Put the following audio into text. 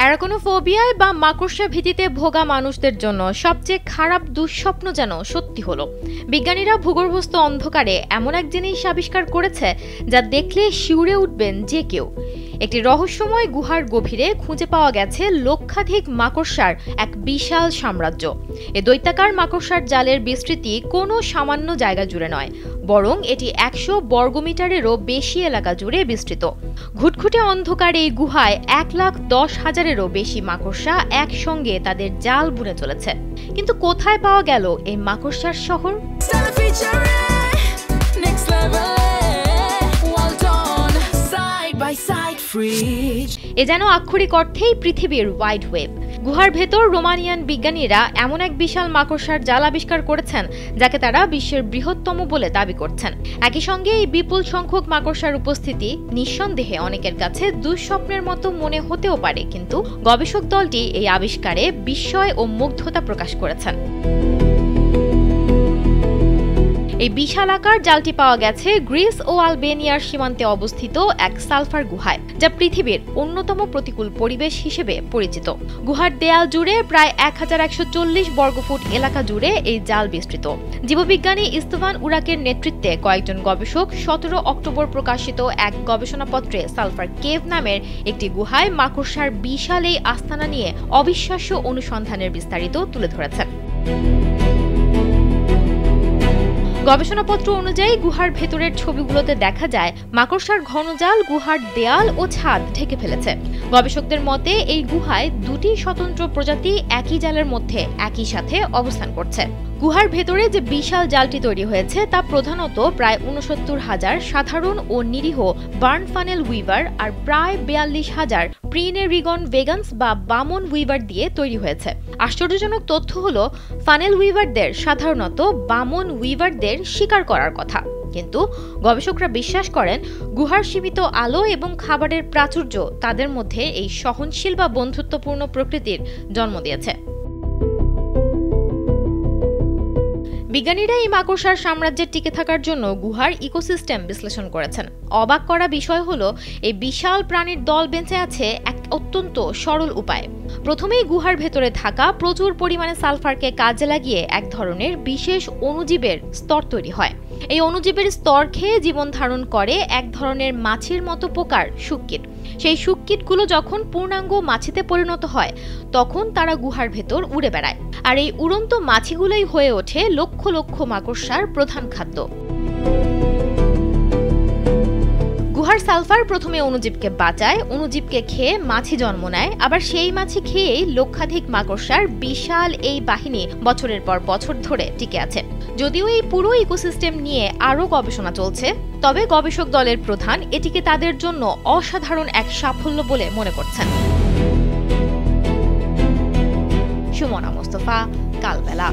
অ্যারাকোনোফোবিয়ায় বা মাকড়সা ভীতিতে ভোগা মানুষদের জন্য সবচেয়ে খারাপ দুঃস্বপ্ন যেন সত্যি হলো। বিজ্ঞানীরা ভূগর্ভস্থ অন্ধকারে এমন এক জিনিস আবিষ্কার করেছে যা দেখলে শিউরে উঠবেন যে কেউ। একটি রহস্যময় গুহার গভীরে খুঁজে পাওয়া গেছে লক্ষাধিক মাকড়সার এক বিশাল সাম্রাজ্য। এ দৈত্যাকার মাকড়সার জালের বিস্তৃতি কোনো সামান্য জায়গা জুড়ে নয়, বরং এটি ১০০ বর্গমিটারেরও বেশি এলাকা জুড়ে বিস্তৃত। ঘুটঘুটে অন্ধকার এই গুহায় ১,১০,০০০-এরও বেশি মাকড়সা একসঙ্গে তাদের জাল বুনে চলেছে। কিন্তু কোথায় পাওয়া গেল এই মাকড়সার শহর? এ যেন আক্ষরিক অর্থেই পৃথিবীর ওয়াইড ওয়েব। গুহার ভেতর রোমানিয়ান বিজ্ঞানীরা এমন এক বিশাল মাকড়সার জাল আবিষ্কার করেছেন যাকে তারা বিশ্বের বৃহত্তম বলে দাবি করছেন। একই সঙ্গে এই বিপুল সংখ্যক মাকড়সার উপস্থিতি নিঃসন্দেহে অনেকের কাছে দুঃস্বপ্নের মতো মনে হতেও পারে, কিন্তু গবেষক দলটি এই আবিষ্কারে বিস্ময় ও মুগ্ধতা প্রকাশ করেছেন। এই বিশাল আকার জালটি পাওয়া গেছে গ্রিস ও আলবেনিয়ার সীমান্তে অবস্থিত এক সালফার গুহায়, যা পৃথিবীর অন্যতম প্রতিকূল পরিবেশ হিসেবে পরিচিত। গুহার দেয়াল জুড়ে প্রায় ১,১৪০ বর্গফুট এলাকা জুড়ে এই জাল বিস্তৃত। জীববিজ্ঞানী ইস্তভান উরাকের নেতৃত্বে কয়েকজন গবেষক ১৭ অক্টোবর প্রকাশিত এক গবেষণাপত্রে সালফার কেভ নামের একটি গুহায় মাকড়সার বিশাল এই আস্তানা নিয়ে অবিশ্বাস্য অনুসন্ধানের বিস্তারিত তুলে ধরেছেন। গবেষণাপত্র অনুযায়ী গুহার ভেতরের ছবিগুলোতে দেখা যায় মাকড়সার ঘন জাল গুহার দেয়াল ও ছাদ ঢেকে ফেলেছে। গবেষকদের মতে এই গুহায় দুটি স্বতন্ত্র প্রজাতি একই জালের মধ্যে একই সাথে অবস্থান করছে। গুহার ভেতরে যে বিশাল জালটি তৈরি হয়েছে তা প্রধানত প্রায় ৬৯,০০০ সাধারণ ও নিরীহ বার্ন ফানেল উইভার আর প্রায় ৪২,০০০ প্রিনেরিগন ভেগান্স বা বামন উইভার দিয়ে তৈরি হয়েছে। আশ্চর্যজনক তথ্য হলো, ফানেল উইভারদের সাধারণত বামন উইভারদের শিকার করার কথা, কিন্তু গবেষকরা বিশ্বাস করেন গুহার সীমিত আলো এবং খাবারের প্রাচুর্য তাদের মধ্যে এই সহনশীল বা বন্ধুত্বপূর্ণ প্রকৃতির জন্ম দিয়েছে। বিজ্ঞানীরা এই মাকড়সার সাম্রাজ্যের টিকে থাকার জন্য গুহার ইকোসিস্টেম বিশ্লেষণ করেছেন। অবাক করা বিষয় হলো, এই বিশাল প্রাণীর দল বেঁচে আছে এক অত্যন্ত সরল উপায়ে। প্রথমেই গুহার ভেতরে থাকা প্রচুর পরিমাণে সালফারকে কাজে লাগিয়ে এক ধরনের বিশেষ অণুজীবের স্তর তৈরি হয়। এই অণুজীবের স্তর খেয়ে জীবন ধারণ করে এক ধরনের মাছির মতো প্রকার শুককীট। সেই শুককীটগুলো যখন পূর্ণাঙ্গ মাছিতে পরিণত হয় তখন তারা গুহার ভেতর উড়ে বেড়ায়, আর এই উড়ন্ত মাছিগুলোই হয়ে ওঠে লক্ষ লক্ষ মাকড়সার প্রধান খাদ্য। গুহার সালফার প্রথমে অণুজীবকে বাঁচায়, অণুজীবকে খেয়ে মাছি জন্ম নেয়, আবার সেই মাছি খেয়েই লক্ষাধিক মাকড়সার বিশাল এই বাহিনী বছরের পর বছর ধরে টিকে আছে। যদিও এই পুরো ইকোসিস্টেম নিয়ে আরও গবেষণা চলছে, তবে গবেষক দলের প্রধান এটিকে তাদের জন্য অসাধারণ এক সাফল্য বলে মনে করছেন। সুমনা মোস্তফা, কালবেলা।